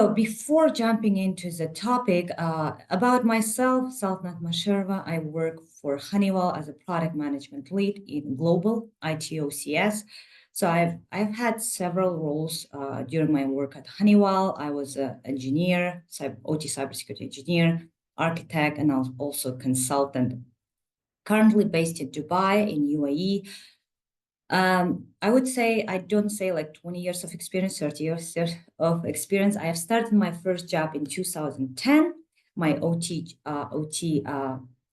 So before jumping into the topic about myself, Saltanat Mashirova, I work for Honeywell as a product management lead in global ITOCS. So I've had several roles during my work at Honeywell. I was an engineer, OT cybersecurity engineer, architect, and also consultant. Currently based in Dubai, in UAE. I would say, I don't say like 20 years of experience, 30 years of experience. I have started my first job in 2010, my OT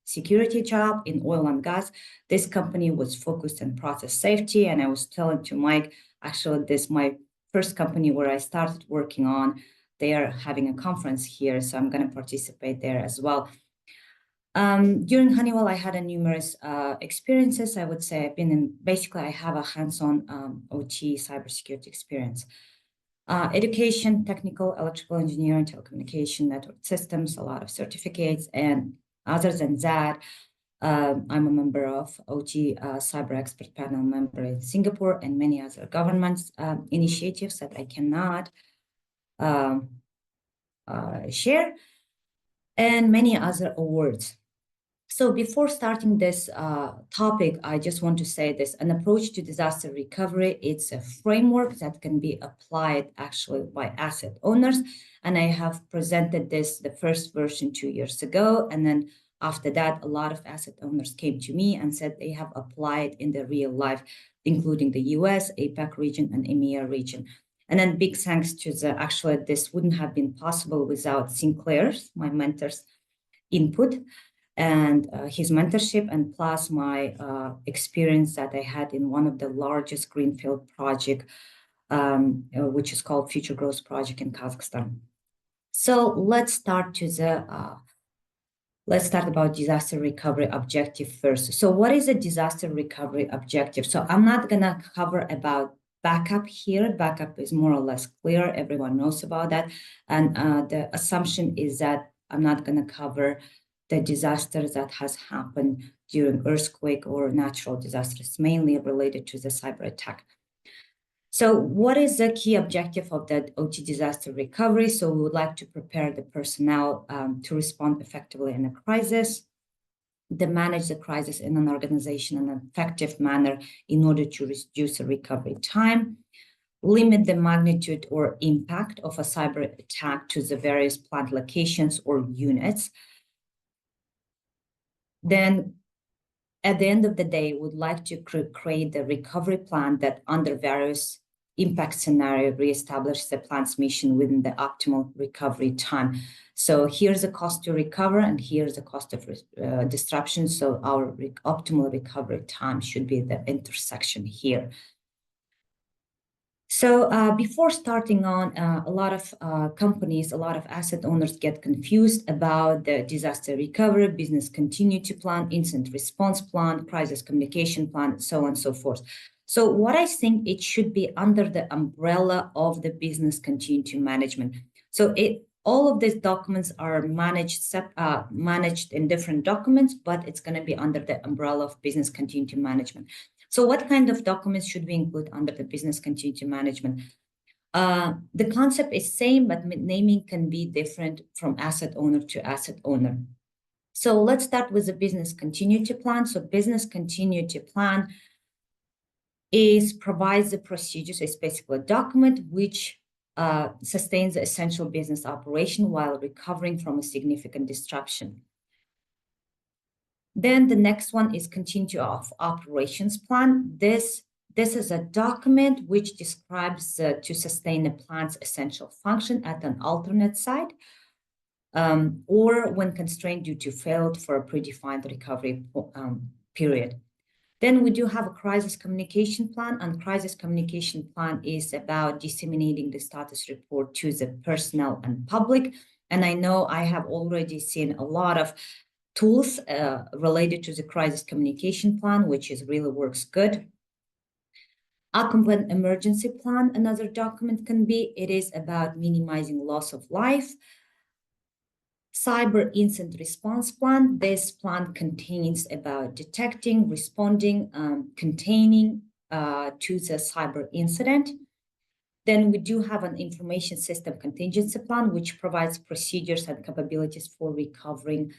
security job in oil and gas. This company was focused on process safety. And I was telling to Mike, actually, this my first company where I started working on. They are having a conference here, so I'm going to participate there as well. During Honeywell, I had a numerous experiences. I would say I've been in, basically, I have a hands-on OT cybersecurity experience. Education, technical, electrical engineering, telecommunication, network systems, a lot of certificates. And other than that, I'm a member of OT Cyber Expert Panel member in Singapore and many other governments initiatives that I cannot share, and many other awards. So before starting this topic, I just want to say this: an approach to disaster recovery, it's a framework that can be applied actually by asset owners. And I have presented this, the first version 2 years ago. And then after that, a lot of asset owners came to me and said they have applied in their real life, including the US, APAC region, and EMEA region. And then big thanks to actually, this wouldn't have been possible without Sinclair's, my mentor's input, and his mentorship, and plus my experience that I had in one of the largest greenfield project, which is called Future Growth Project in Kazakhstan. So let's start about disaster recovery objective first. So what is a disaster recovery objective? So I'm not gonna cover about backup here. Backup is more or less clear. Everyone knows about that. And the assumption is that I'm not gonna cover the disasters that has happened during earthquake or natural disasters, mainly related to the cyber attack. So what is the key objective of the OT disaster recovery? So we would like to prepare the personnel to respond effectively in a crisis, to manage the crisis in an organization in an effective manner in order to reduce the recovery time, limit the magnitude or impact of a cyber attack to the various plant locations or units. Then at the end of the day, would like to create the recovery plan that under various impact scenario reestablish the plant's mission within the optimal recovery time. So here's the cost to recover, and here's the cost of disruption. So our optimal recovery time should be the intersection here. So before starting on, a lot of companies, a lot of asset owners get confused about the disaster recovery, business continuity plan, incident response plan, crisis communication plan, so on and so forth. So what I think it should be under the umbrella of the business continuity management. So all of these documents are managed in different documents, but it's going to be under the umbrella of business continuity management. So what kind of documents should we include under the business continuity management? The concept is same, but naming can be different from asset owner to asset owner. So let's start with the business continuity plan. So business continuity plan provides the procedures. It's basically a document which sustains the essential business operation while recovering from a significant disruption. Then the next one is continuity of operations plan. This is a document which describes to sustain a plant's essential function at an alternate site, or when constrained due to failed for a predefined recovery period. Then we do have a crisis communication plan, and crisis communication plan is about disseminating the status report to the personnel and public. And I know I have already seen a lot of tools related to the crisis communication plan, which really works good. A complete emergency plan, another document can be, it is about minimizing loss of life. Cyber incident response plan, this plan contains about detecting, responding, containing to the cyber incident. Then we do have an information system contingency plan, which provides procedures and capabilities for recovering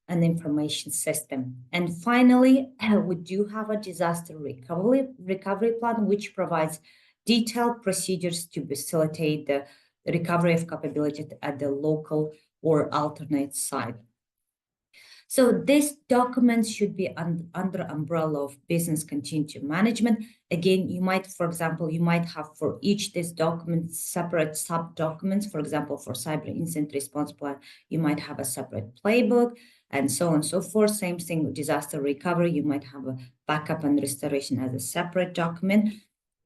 an information system. And finally, we do have a disaster recovery plan, which provides detailed procedures to facilitate the recovery of capability at the local or alternate site. So this document should be under umbrella of business continuity management. Again, you might, for example, you might have for each this document separate sub-documents. For example, for cyber incident response plan, you might have a separate playbook and so on and so forth. Same thing with disaster recovery. You might have a backup and restoration as a separate document.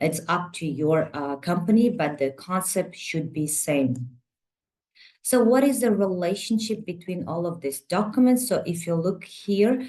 It's up to your company, but the concept should be same. So what is the relationship between all of these documents? So if you look here,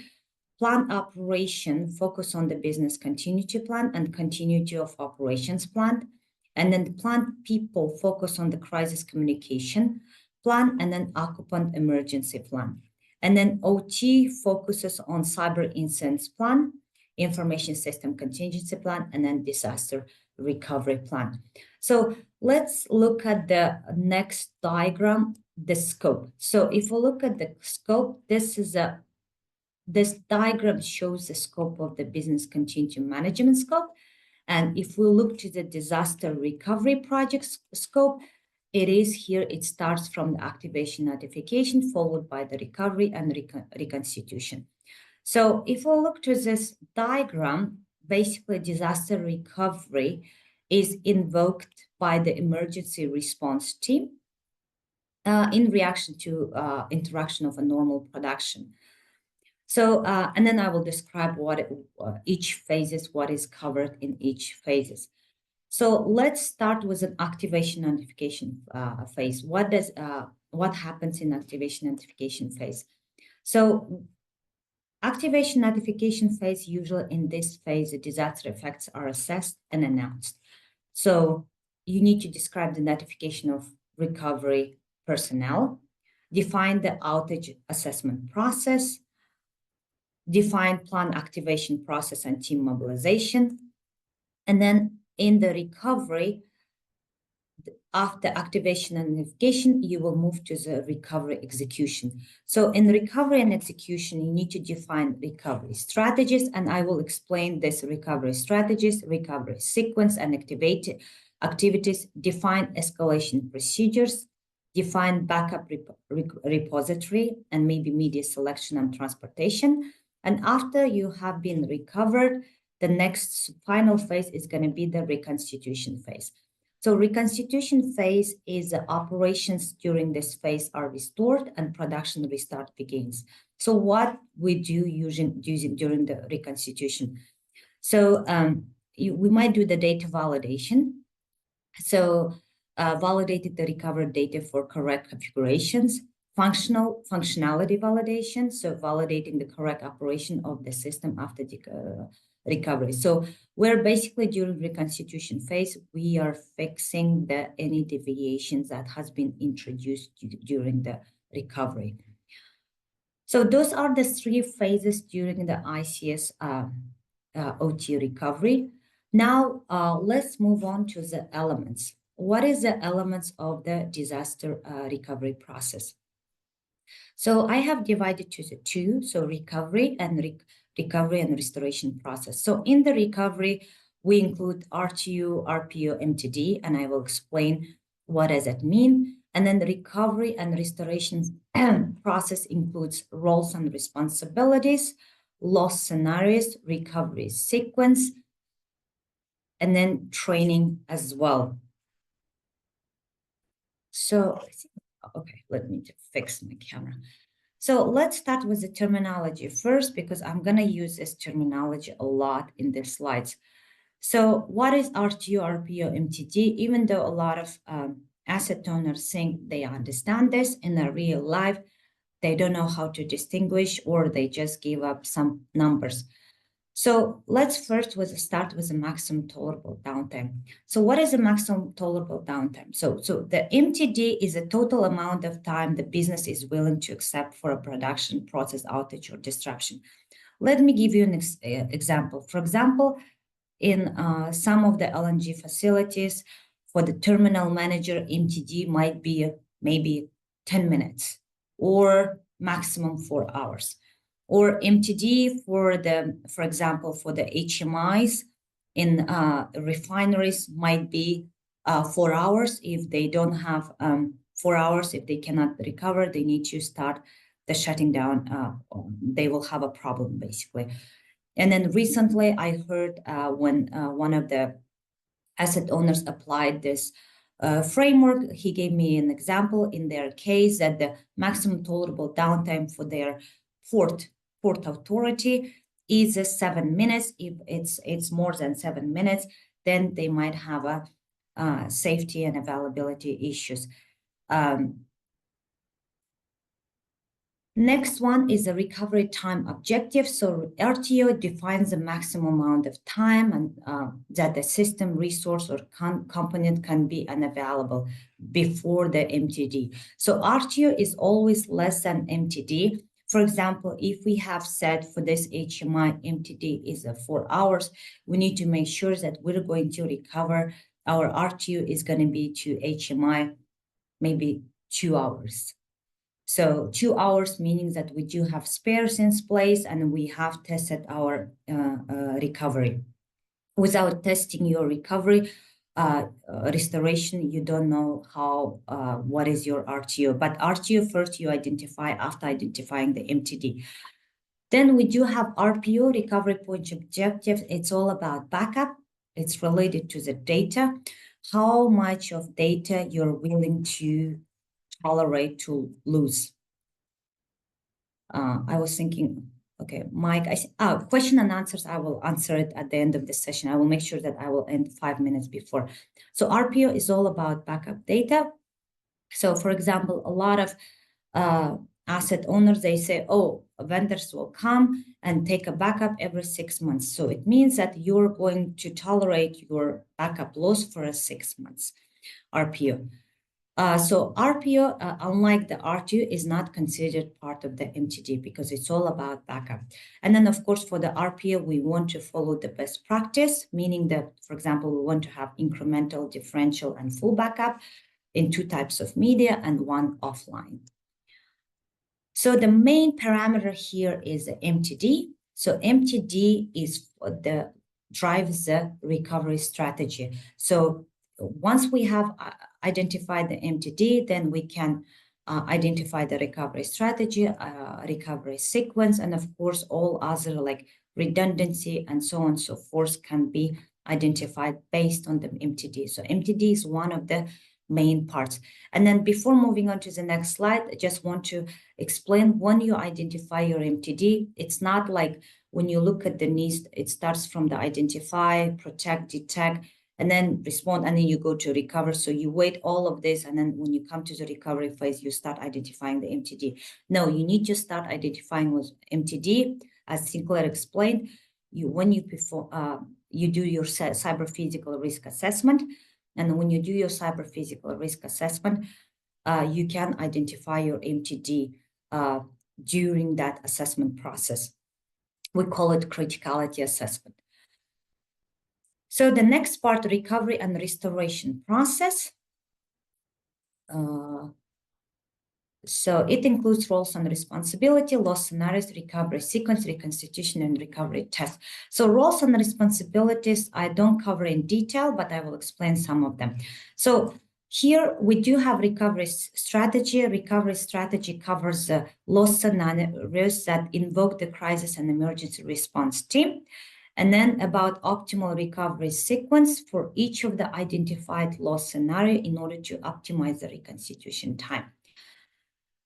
plan operation focus on the business continuity plan and continuity of operations plan. And then the plant people focus on the crisis communication plan and then occupant emergency plan. And then OT focuses on cyber incidents plan, information system contingency plan, and then disaster recovery plan. So let's look at the next diagram, the scope. So if we look at the scope, this diagram shows the scope of the business continuity management scope. And if we look to the disaster recovery project scope, it is here, it starts from the activation notification, followed by the recovery and reconstitution. So if we look to this diagram, basically disaster recovery is invoked by the emergency response team in reaction to interaction of a normal production. So, and then I will describe what each phases, what is covered in each phases. So let's start with an activation notification phase. What happens in activation notification phase? So activation notification phase, usually in this phase, the disaster effects are assessed and announced. So you need to describe the notification of recovery personnel, define the outage assessment process, define plan activation process and team mobilization. And then in the recovery, after activation and notification, you will move to the recovery execution. So in recovery and execution, you need to define recovery strategies, and I will explain this recovery strategies, recovery sequence and activities, define escalation procedures, define backup repository, and maybe media selection and transportation. And after you have been recovered, the next final phase is going to be the reconstitution phase. So reconstitution phase is the operations during this phase are restored and production restart begins. So what we do using during the reconstitution. So we might do the data validation. So validated the recovered data for correct configurations, functionality validation, so validating the correct operation of the system after the recovery. So we're basically during reconstitution phase, we are fixing any deviations that has been introduced during the recovery. So those are the three phases during the ICS OT recovery. Now let's move on to the elements. What is the elements of the disaster recovery process? So I have divided to the two, so recovery and restoration process. So in the recovery, we include RTU, RPO, MTD, and I will explain what does that mean. And then the recovery and restoration process includes roles and responsibilities, loss scenarios, recovery sequence, and then training as well. So, okay, let me just fix my camera. So let's start with the terminology first, because I'm going to use this terminology a lot in the slides. So what is RTO, RPO, MTD? Even though a lot of asset owners think they understand this, in the real life, they don't know how to distinguish, or they just give up some numbers. So let's first start with the maximum tolerable downtime. So what is the maximum tolerable downtime? So the MTD is the total amount of time the business is willing to accept for a production process outage or disruption. Let me give you an example. For example, in some of the LNG facilities, For the terminal manager, MTD might be maybe 10 minutes or maximum 4 hours. Or MTD for example, for the HMIs in refineries might be 4 hours. If they don't have 4 hours, if they cannot recover, they need to start the shutting down. They will have a problem basically. And then recently I heard when one of the asset owners applied this framework, he gave me an example in their case that the maximum tolerable downtime for their port authority is 7 minutes. If it's more than 7 minutes, then they might have a safety and availability issues. Next one is a recovery time objective. So RTO defines the maximum amount of time and that the system resource or component can be unavailable before the MTD. So RTO is always less than MTD. For example, if we have said for this HMI MTD is 4 hours, we need to make sure that we're going to recover. Our RTO is going to be to HMI maybe 2 hours. So 2 hours meaning that we do have spares in place and we have tested our recovery. Without testing your recovery, restoration, you don't know how what is your RTO. But RTO first you identify after identifying the MTD. Then we do have RPO, recovery point objective. It's all about backup. It's related to the data. How much of data you're willing to tolerate to lose. I was thinking, okay, Mike, question and answers, I will answer it at the end of the session. I will make sure that I will end 5 minutes before. So RPO is all about backup data. So for example, a lot of asset owners, they say, oh, vendors will come and take a backup every 6 months. So it means that you're going to tolerate your backup loss for 6 months, RPO. So RPO, unlike the RTO, is not considered part of the MTD because it's all about backup. And then, of course, for the RPO, we want to follow the best practice, meaning that, for example, we want to have incremental, differential, and full backup in 2 types of media and 1 offline. So the main parameter here is the MTD. So MTD is drives the recovery strategy. So once we have identified the MTD, then we can identify the recovery strategy, recovery sequence, and of course, all other like redundancy and so on and so forth can be identified based on the MTD. So MTD is one of the main parts. And then before moving on to the next slide, I just want to explain when you identify your MTD, it's not like when you look at the needs, it starts from the identify, protect, detect, and then respond, and then you go to recover. So you wait all of this, and then when you come to the recovery phase, you start identifying the MTD. No, you need to start identifying with MTD, as Sinclair explained. When you perform, you do your cyber physical risk assessment, and when you do your cyber physical risk assessment, you can identify your MTD during that assessment process. We call it criticality assessment. So the next part, recovery and restoration process. So it includes roles and responsibility, loss scenarios, recovery sequence, reconstitution, and recovery test. So roles and responsibilities, I don't cover in detail, but I will explain some of them. So here we do have recovery strategy. Recovery strategy covers the loss scenarios that invoke the crisis and emergency response team. And then about optimal recovery sequence for each of the identified loss scenario in order to optimize the reconstitution time.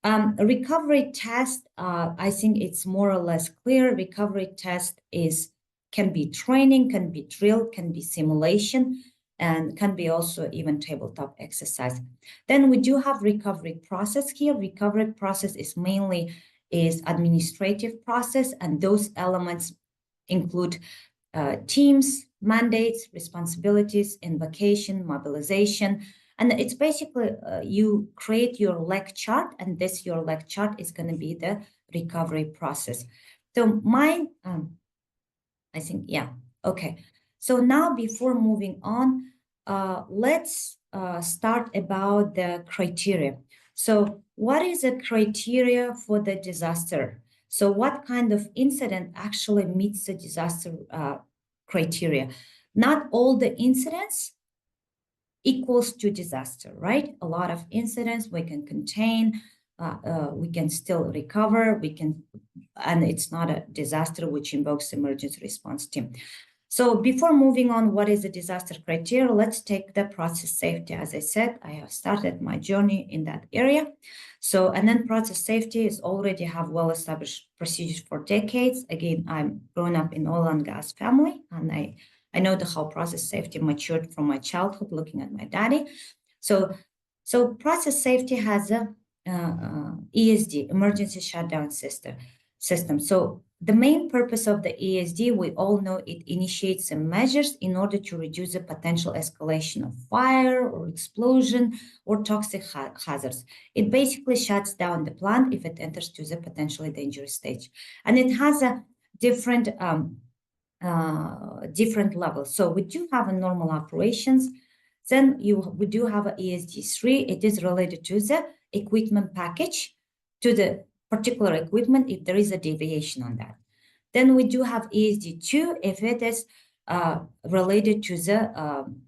A recovery test, I think it's more or less clear. Recovery test can be training, can be drill, can be simulation, and can be also even tabletop exercise. Then we do have recovery process here. Recovery process is mainly administrative process, and those elements include teams, mandates, responsibilities, invocation, mobilization. And it's basically you create your leg chart, and your leg chart is going to be the recovery process. So I think, yeah, okay. So now before moving on, let's start about the criteria. So what is the criteria for the disaster? So what kind of incident actually meets the disaster criteria? Not all the incidents equals to disaster, right? A lot of incidents we can contain, we can still recover, and it's not a disaster which invokes emergency response team. So before moving on, what is the disaster criteria? Let's take the process safety. As I said, I have started my journey in that area. So, and then process safety is already have well-established procedures for decades. Again, I'm grown up in oil and gas family, and I know how process safety matured from my childhood, looking at my daddy. So process safety has a ESD, emergency shutdown system. So the main purpose of the ESD, we all know it initiates some measures in order to reduce the potential escalation of fire or explosion or toxic hazards. It basically shuts down the plant if it enters to the potentially dangerous stage. And it has a different levels. So we do have a normal operations. Then we do have a ESD3. It is related to the equipment package, to the particular equipment if there is a deviation on that. Then we do have ESD2 if it is related to the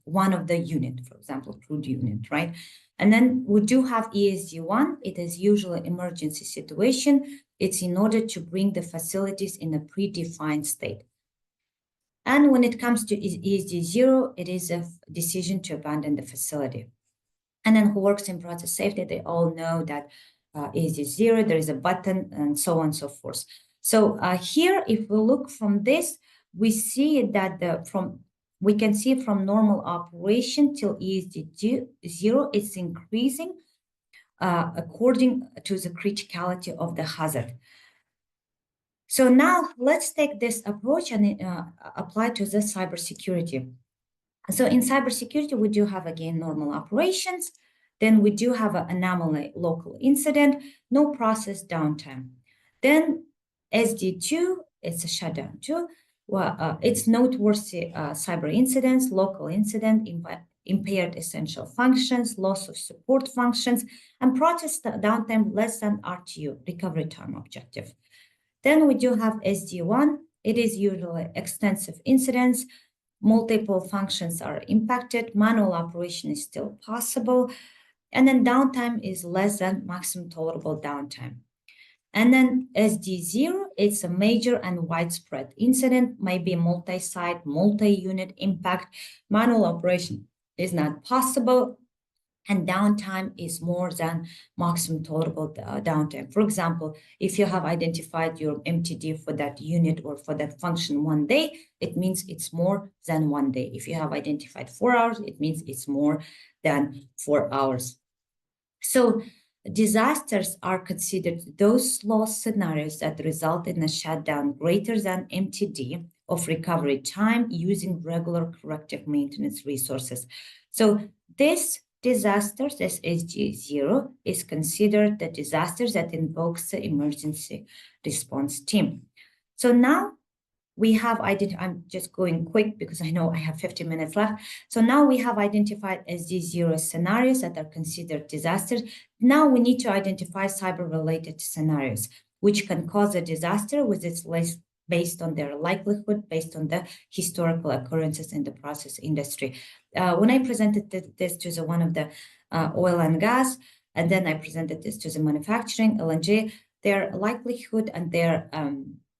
one of the unit, for example, crude unit, right? And then we do have ESD1. It is usually emergency situation. It's in order to bring the facilities in a predefined state. And when it comes to ESD0, it is a decision to abandon the facility. And then who works in process safety, they all know that ESD0, there is a button and so on and so forth. So here, if we look from this, we see that we can see from normal operation till ESD0, it's increasing according to the criticality of the hazard. So now let's take this approach and apply to the cybersecurity. So in cybersecurity, we do have, again, normal operations. Then we do have an anomaly local incident, no process downtime. Then SD2, it's a shutdown too. Well, it's noteworthy cyber incidents, local incident, impaired essential functions, loss of support functions, and process downtime less than RTO, recovery time objective. Then we do have SD1. It is usually extensive incidents. Multiple functions are impacted. Manual operation is still possible. And then downtime is less than maximum tolerable downtime. And then SD0, it's a major and widespread incident, maybe multi-site, multi-unit impact. Manual operation is not possible. And downtime is more than maximum tolerable downtime. For example, if you have identified your MTD for that unit or for that function 1 day, it means it's more than 1 day. If you have identified 4 hours, it means it's more than 4 hours. So disasters are considered those loss scenarios that result in a shutdown greater than MTD of recovery time using regular corrective maintenance resources. So this disasters, this SG0, is considered the disasters that invokes the emergency response team. So now we have I'm just going quick because I know I have 50 minutes left. So now we have identified SG0 scenarios that are considered disasters. Now we need to identify cyber-related scenarios, which can cause a disaster with its less based on their likelihood, based on the historical occurrences in the process industry. When I presented this to one of the oil and gas, and then I presented this to the manufacturing, LNG, their likelihood and their,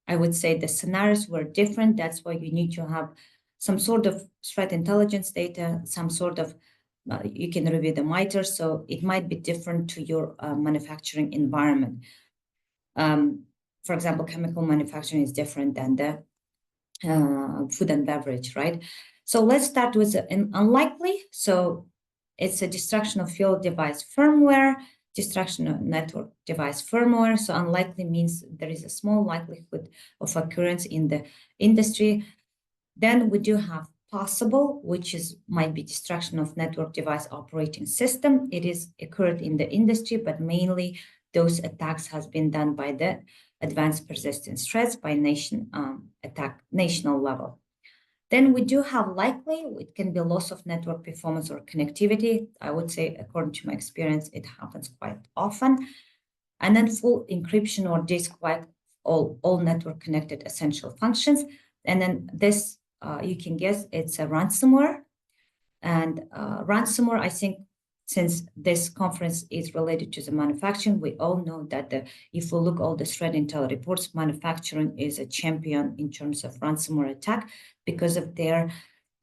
I would say the scenarios were different. That's why you need to have some sort of threat intelligence data, some sort of, you can review the MITRE, so it might be different to your manufacturing environment. For example, chemical manufacturing is different than the food and beverage, right? So let's start with an unlikely. So it's a destruction of field device firmware, destruction of network device firmware. So unlikely means there is a small likelihood of occurrence in the industry. Then we do have possible, which might be destruction of network device operating system. It is occurred in the industry, but mainly those attacks has been done by the advanced persistent threats by national level. Then we do have likely, it can be loss of network performance or connectivity. I would say, according to my experience, it happens quite often. And then full encryption or disk wipe all network connected essential functions. And then this, you can guess, it's a ransomware. And ransomware, I think, since this conference is related to the manufacturing, we all know that if we look all the threat intel reports, manufacturing is a champion in terms of ransomware attack because of their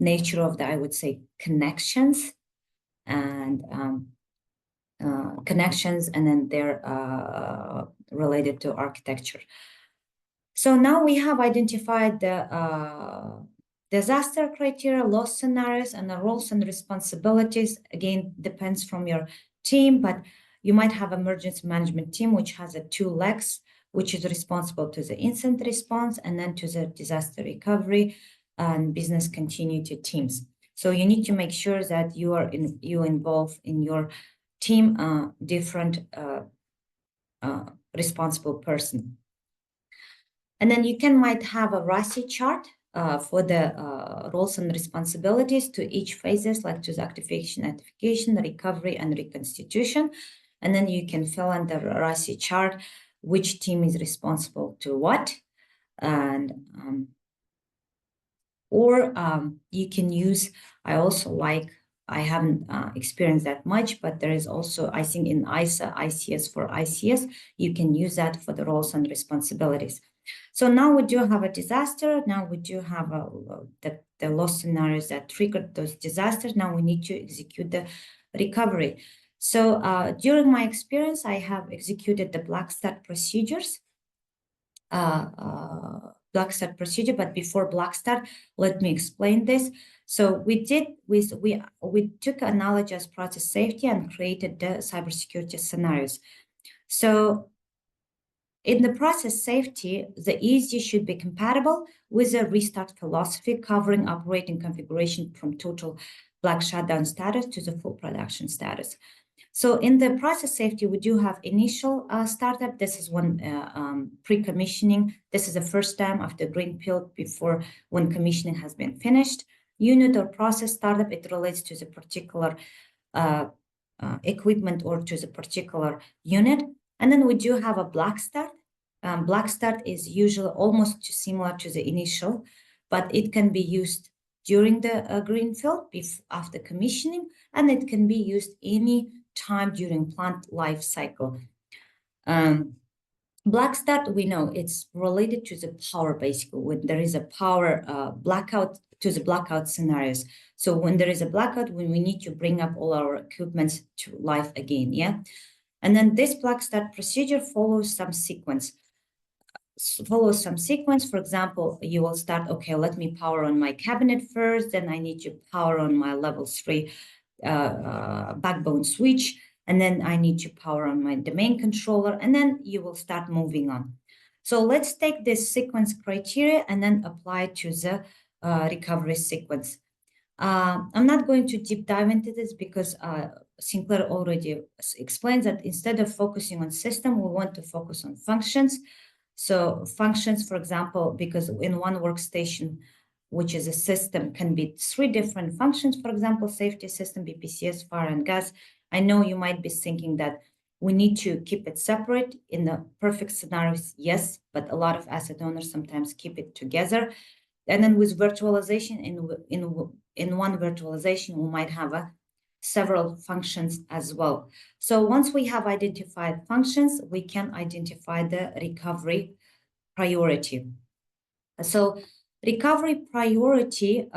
nature of the, I would say, connections and then they're related to architecture. So now we have identified the disaster criteria, loss scenarios, and the roles and responsibilities. Again, depends from your team, but you might have emergency management team, which has 2 legs, which is responsible to the incident response and then to the disaster recovery and business continuity teams. So you need to make sure that you involve in your team different responsible person. And then you might have a RASI chart for the roles and responsibilities to each phases, like to the activation, notification, recovery, and reconstitution. And then you can fill in the RASI chart which team is responsible to what. And you can use, I haven't experienced that much, but there is also, I think in ISA, ICS for ICS, you can use that for the roles and responsibilities. So now we do have a disaster. Now we do have the loss scenarios that triggered those disasters. Now we need to execute the recovery. So during my experience, I have executed the black start procedures. Black start procedure, but before black start, let me explain this. So we took analogy as process safety and created the cybersecurity scenarios. So in the process safety, the ESG should be compatible with a restart philosophy covering operating configuration from total black shutdown status to the full production status. So in the process safety, we do have initial startup. This is one pre-commissioning. This is the first time after greenfield before when commissioning has been finished. Unit or process startup, it relates to the particular equipment or to the particular unit. And then we do have a black start. Black start is usually almost similar to the initial, but it can be used during the greenfield after commissioning, and it can be used any time during plant life cycle. Black start, we know it's related to the power, basically, when there is a power blackout, to the blackout scenarios. So when there is a blackout, when we need to bring up all our equipment to life again, yeah? And then this black start procedure follows some sequence. For example, you will start, okay, let me power on my cabinet first, then I need to power on my level 3 backbone switch, and then I need to power on my domain controller, and then you will start moving on. So let's take this sequence criteria and then apply to the recovery sequence. I'm not going to deep dive into this because Sinclair already explains that instead of focusing on system, we want to focus on functions. So functions, for example, because in one workstation, which is a system, can be 3 different functions, for example, safety system, BPCS, fire and gas. I know you might be thinking that we need to keep it separate. In the perfect scenarios, yes, but a lot of asset owners sometimes keep it together. And then with virtualization, in one virtualization, we might have several functions as well. So once we have identified functions, we can identify the recovery priority. So recovery priority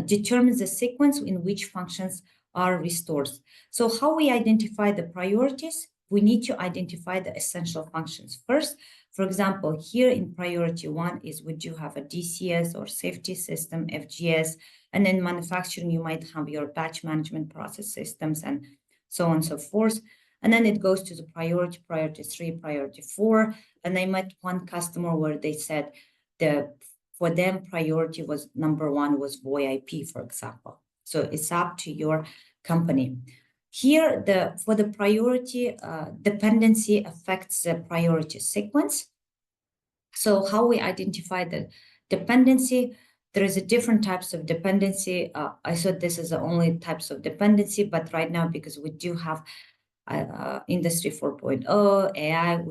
determines the sequence in which functions are restored. So how we identify the priorities? We need to identify the essential functions first. For example, here in priority 1 is we do have a DCS or safety system, FGS, and in manufacturing, you might have your batch management process systems and so on and so forth. And then it goes to the priority 3, priority 4. And I met one customer where they said for them, priority was number 1 was VoIP, for example. So it's up to your company. Here, for the priority, dependency affects the priority sequence. So how we identify the dependency? there is a different types of dependency. I thought this is the only types of dependency, but right now, because we do have Industry 4.0, AI,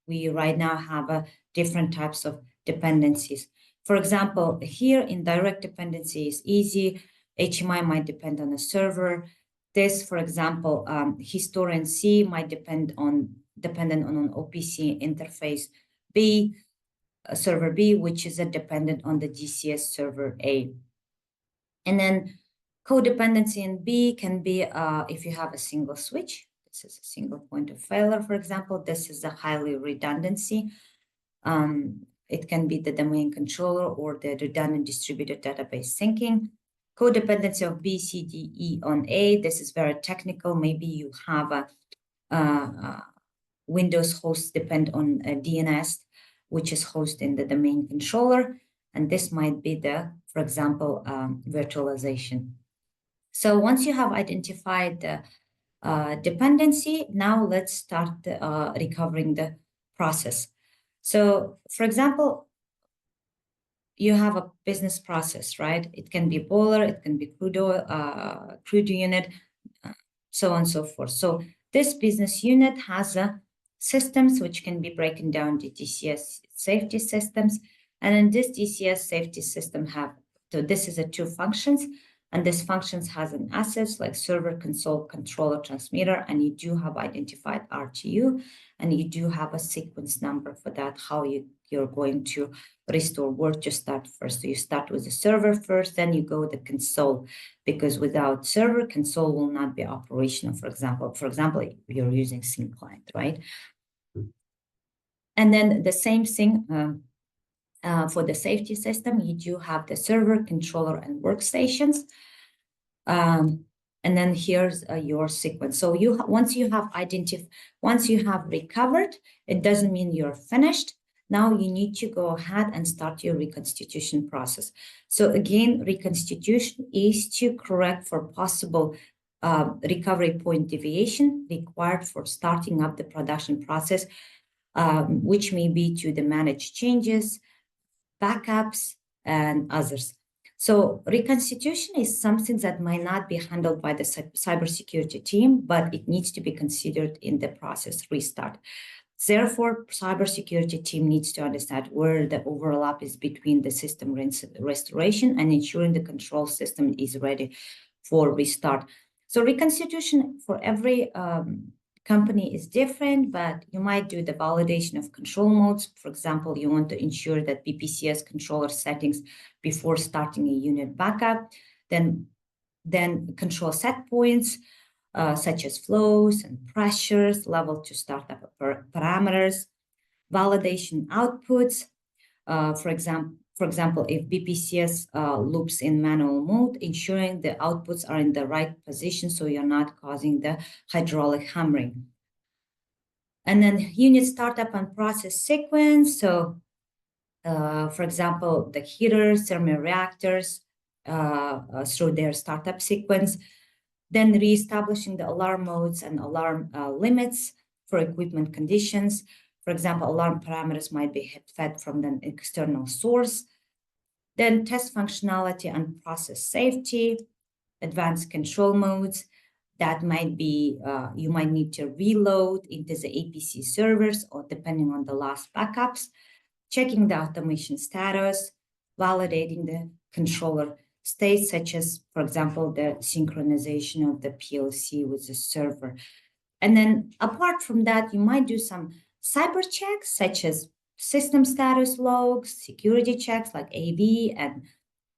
we right now have different types of dependencies. For example, here in direct dependency is easy. HMI might depend on a server. This, for example, historian C might dependent on an OPC interface B, server B, which is dependent on the DCS server A. And then codependency in B can be if you have a single switch. This is a single point of failure, for example. This is a highly redundancy. It can be the domain controller or the redundant distributed database syncing. Codependency of B, C, D, E on A. This is very technical. Maybe you have a Windows host depend on a DNS, which is hosted in the domain controller. And this might be for example, virtualization. So once you have identified the dependency, now let's start recovering the process. So for example, you have a business process, right? It can be boiler, it can be crude unit, so on and so forth. So this business unit has systems which can be broken down to DCS safety systems. And in this DCS safety system so this is two functions. And this functions has an assets like server, console, controller, transmitter, and you do have identified RTU, and you do have a sequence number for that, how you're going to restore where to start first. So you start with the server first, then you go the console, because without server, console will not be operational. For example, you're using sync client, right? And then the same thing for the safety system, you do have the server, controller, and workstations. And then here's your sequence. So once you have recovered, it doesn't mean you're finished. Now you need to go ahead and start your reconstitution process. So again, reconstitution is to correct for possible recovery point deviation required for starting up the production process, which may be to the managed changes, backups, and others. So reconstitution is something that might not be handled by the cybersecurity team, but it needs to be considered in the process restart. Therefore, cybersecurity team needs to understand where the overlap is between the system restoration and ensuring the control system is ready for restart. So reconstitution for every company is different, but you might do the validation of control modes. For example, you want to ensure that BPCS controller settings before starting a unit backup, then control set points, such as flows and pressures, level to startup parameters, validation outputs. For example, if BPCS loops in manual mode, ensuring the outputs are in the right position so you're not causing the hydraulic hammering. And then unit startup and process sequence. So, for example, the heaters, thermoreactors through their startup sequence. Then reestablishing the alarm modes and alarm limits for equipment conditions. For example, alarm parameters might be fed from an external source. Then test functionality and process safety, advanced control modes. That might be, you might need to reload into the APC servers or depending on the last backups, checking the automation status, validating the controller states, such as, for example, the synchronization of the PLC with the server. And then apart from that, you might do some cyber checks, such as system status logs, security checks like AV and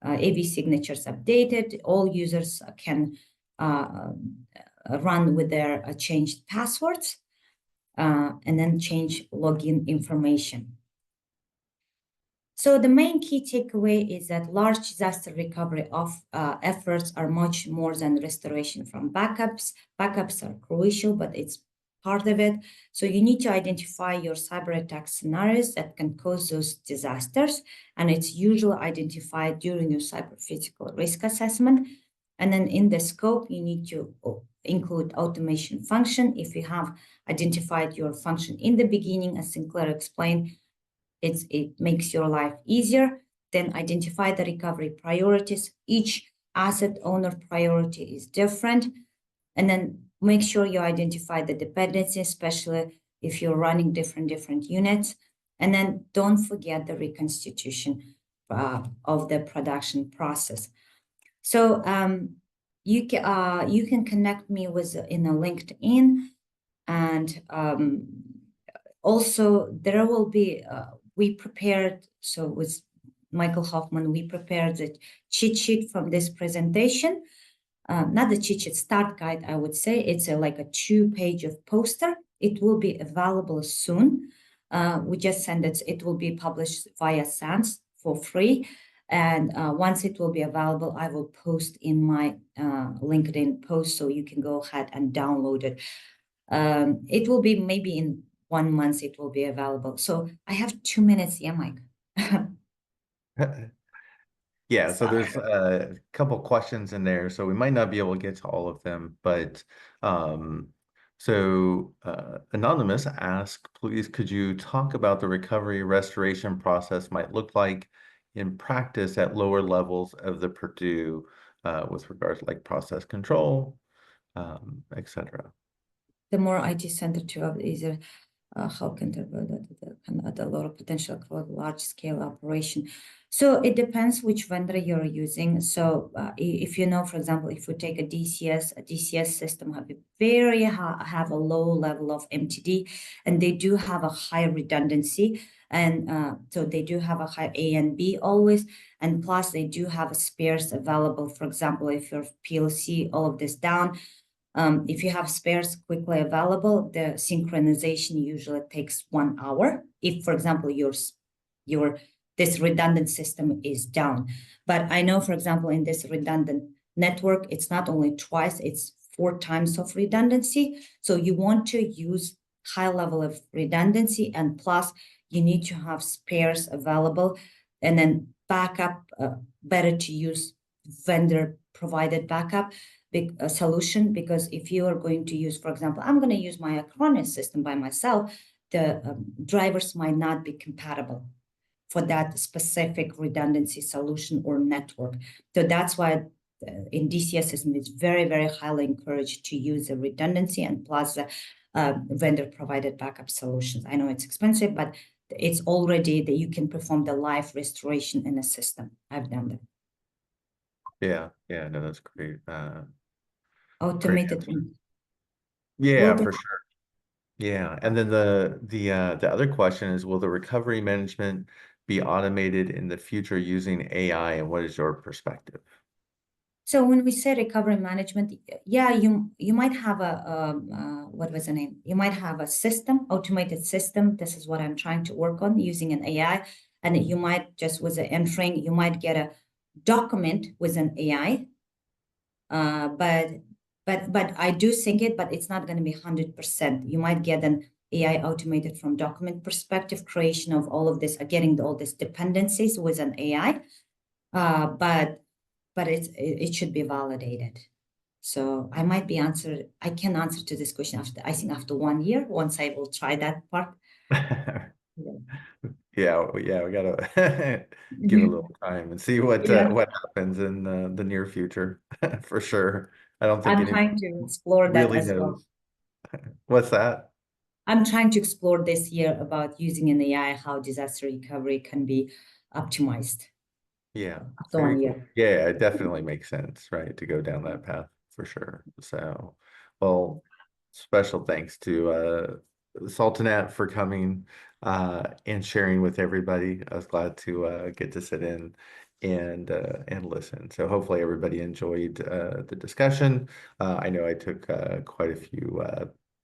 AV signatures updated. All users can run with their changed passwords and then change login information. So the main key takeaway is that large disaster recovery efforts are much more than restoration from backups. Backups are crucial, but it's part of it. So you need to identify your cyber attack scenarios that can cause those disasters. And it's usually identified during your cyber physical risk assessment. And then in the scope, you need to include automation function. If you have identified your function in the beginning, as Sinclair explained, it makes your life easier. then identify the recovery priorities. Each asset owner priority is different. And then make sure you identify the dependency, especially if you're running different units. And then don't forget the reconstitution of the production process. So you can connect me with in a LinkedIn, and also there will be we prepared, so with Michael Hoffman, we prepared the cheat sheet from this presentation. Not the cheat sheet, start guide, I would say. It's like a 2-page of poster. It will be available soon. We just send it. It will be published via SANS for free. And once it will be available, I will post in my LinkedIn post, so you can go ahead and download it. It will be maybe in 1 month, it will be available. So I have 2 minutes. Yeah, Mike. Yeah, so there's a couple questions in there, so we might not be able to get to all of them, but Anonymous asked, please, could you talk about the recovery restoration process might look like in practice at lower levels of the Purdue with regards to like process control, etc. The more IT center to is how can add a lot of potential for large scale operation. So it depends which vendor you're using. So if you know, for example, if we take a DCS system have a low level of MTD, and they do have a high redundancy. And so they do have a high A and B always. And plus they do have spares available. For example, if your PLC, all of this down, if you have spares quickly available, the synchronization usually takes 1 hour. If, for example, this redundant system is down. But I know, for example, in this redundant network, it's not only twice, it's 4 times of redundancy. So you want to use high level of redundancy, and plus you need to have spares available, and then backup, better to use vendor provided backup solution, because if you are going to use, for example, I'm going to use my Acronis system by myself, the drivers might not be compatible for that specific redundancy solution or network. So that's why in DCS system, it's very highly encouraged to use the redundancy and plus the vendor provided backup solutions. I know it's expensive, but it's already that you can perform the live restoration in a system. I've done that. Yeah, no, that's great. Automated. Yeah, for sure. Yeah, and then the other question is, will the recovery management be automated in the future using AI, and what is your perspective? So when we say recovery management, yeah, you might have a what was the name? You might have a system, automated system. This is what I'm trying to work on using an AI, and you might just with the entering, you might get a document with an AI, but I do think it, but it's not going to be 100%. You might get an AI automated from document perspective, creation of all of this, getting all these dependencies with an AI, but it should be validated. So I might be answered. I can answer to this question after, I think after 1 year, once I will try that part. Yeah, we gotta give it a little time and see what happens in the near future for sure. I don't think I'm anyone trying to explore that really as well. knows. What's that? I'm trying to explore this year about using an AI, how disaster recovery can be optimized. Yeah, After very 1 cool. year. Yeah, it definitely makes sense, right, to go down that path for sure. So, well, special thanks to Saltanat for coming and sharing with everybody. I was glad to get to sit in and listen. So hopefully everybody enjoyed the discussion. I know I took quite a few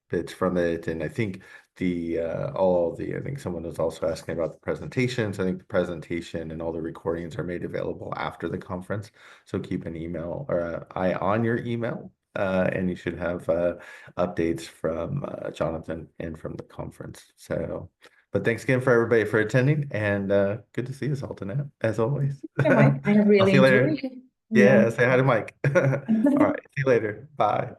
bits from it, and I think I think someone was also asking about the presentations. I think the presentation and all the recordings are made available after the conference. So keep an email or an eye on your email, and you should have updates from Jonathan and from the conference. So, but thanks again for everybody for attending, and good to see you, Sultan, as always. Yeah, Mike, I have I'll really see you later. enjoyed it. Yeah, Yeah. say hi to Mike. All right, see you later. Bye.